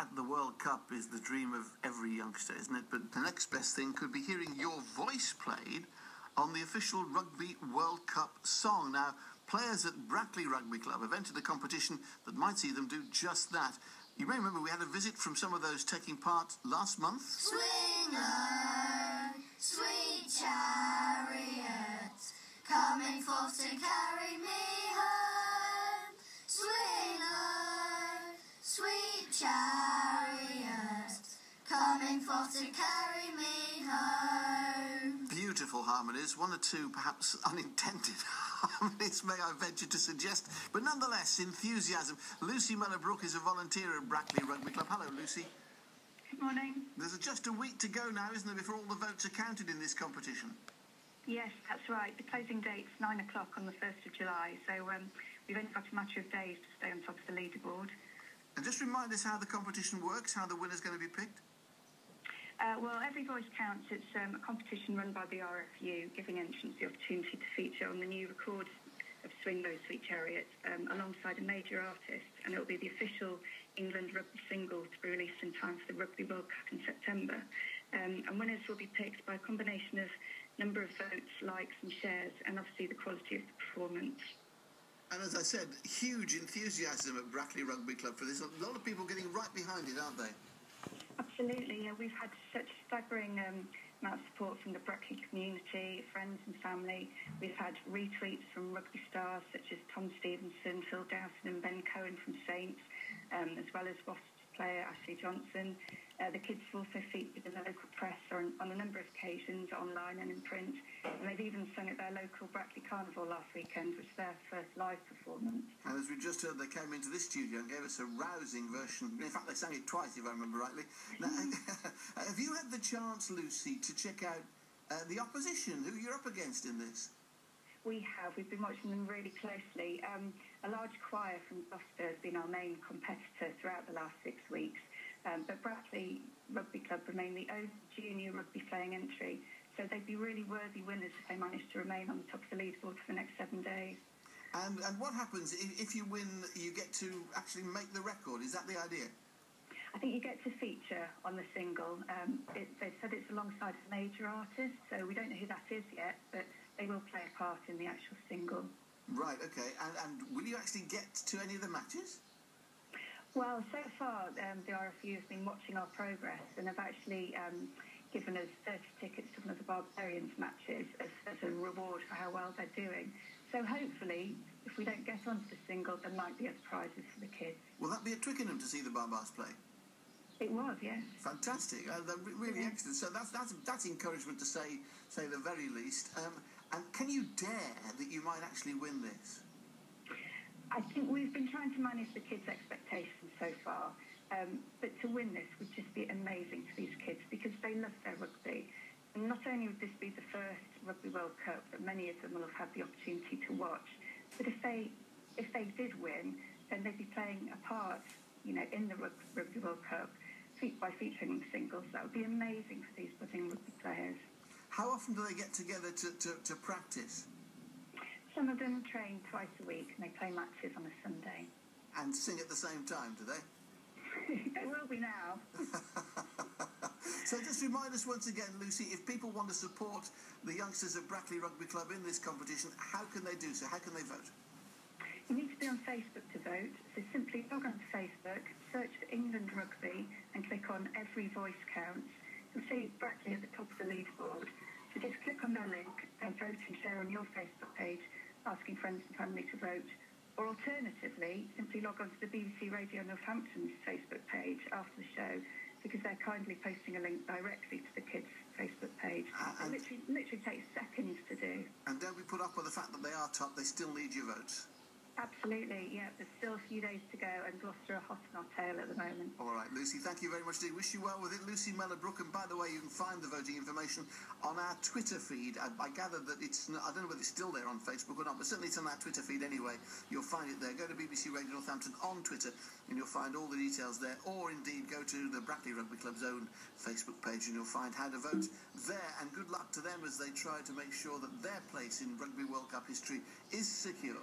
at the World Cup is the dream of every youngster, isn't it? But the next best thing could be hearing your voice played on the official Rugby World Cup song. Now, players at Brackley Rugby Club have entered a competition that might see them do just that. You may remember we had a visit from some of those taking part last month. Swing low, sweet chariot, coming forth to carry me home. Swing low, sweet chariot, coming forth to carry me home. Beautiful harmonies, one or two perhaps unintended harmonies, may I venture to suggest, but nonetheless enthusiasm. Lucy Mellor-Brooke is a volunteer at Brackley Rugby Club. Hello, Lucy. Good morning. There's just a week to go now, isn't there, before all the votes are counted in this competition? Yes, that's right. The closing date's 9 o'clock on the 1st of July, so we've only got a matter of days to stay on top of the leaderboard. And just remind us how the competition works, how the winner's going to be picked. Well, every voice counts. It's a competition run by the BRUFC, giving entrants the opportunity to feature on the new record of Swing Low, Sweet Chariot, alongside a major artist, and it'll be the official England rugby single to be released in time for the Rugby World Cup in September. And winners will be picked by a combination of number of votes, likes and shares, and obviously the quality of the performance. And as I said, huge enthusiasm at Brackley Rugby Club for this. A lot of people getting right behind it, aren't they? Absolutely, yeah. We've had such staggering amount of support from the Brackley community, friends and family. We've had retweets from rugby stars such as Tom Stevenson, Phil Dowson and Ben Cohen from Saints, as well as Wasps player Ashley Johnson. The kids have also featured in the local press on a number of occasions, online and in print, and they've even sung at their local Brackley Carnival last weekend, which was their first live performance. And as we just heard, they came into this studio and gave us a rousing version. In fact, they sang it twice, if I remember rightly. Now, have you had the chance, Lucy, to check out the opposition, who you're up against in this? We have. We've been watching them really closely. A large choir from Gloucester has been our main competitor throughout the last 6 weeks. But Brackley Rugby Club remain the only junior rugby playing entry, so they'd be really worthy winners if they managed to remain on the top of the leaderboard for the next 7 days. And what happens if you win? You get to actually make the record. Is that the idea? I think you get to feature on the single. They've said it's alongside a major artist, so we don't know who that is yet, but they will play a part in the actual single. Right, okay. And will you actually get to any of the matches? Well, so far, the RFU has been watching our progress and have actually given us 30 tickets to one of the Barbarians matches as a reward for how well they're doing. So hopefully, if we don't get onto the single, there might be other prizes for the kids. Will that be at Twickenham to see the Barbars play? It was, yes. Fantastic. They're really excellent. So that's encouragement to say the very least. And can you dare that you might actually win this? I think we've been trying to manage the kids' expectations so far, but to win this would just be amazing for these kids because they love their rugby. And not only would this be the first Rugby World Cup that many of them will have had the opportunity to watch, but if they did win, then they'd be playing a part, in the Rugby World Cup by featuring the singles. That would be amazing for these budding rugby players. How often do they get together to practice? Some of them train twice a week and they play matches on a Sunday. And sing at the same time, do they? They will be now. So just remind us once again, Lucy, if people want to support the youngsters of Brackley Rugby Club in this competition, how can they do so? How can they vote? You need to be on Facebook to vote, so simply log on to Facebook, search for England Rugby and click on Every Voice Counts. You'll see Brackley at the top of the leaderboard. So just click on their link and vote and share on your Facebook page, asking friends and family to vote. Or alternatively, simply log on to the BBC Radio Northampton's Facebook page after the show, because they're kindly posting a link directly to the kids' Facebook page. It literally takes seconds to do. And don't be put off by the fact that they are top, they still need your votes. Absolutely, yeah. There's still a few days to go, and Gloucester are hot on our tail at the moment. All right, Lucy, thank you very much indeed. Wish you well with it. Lucy Mellor-Brooke, and by the way, you can find the voting information on our Twitter feed. I gather that I don't know whether it's still there on Facebook or not, but certainly it's on our Twitter feed anyway. You'll find it there. Go to BBC Radio Northampton on Twitter, and you'll find all the details there. Or indeed, go to the Brackley Rugby Club's own Facebook page, and you'll find how to vote there. And good luck to them as they try to make sure that their place in Rugby World Cup history is secure.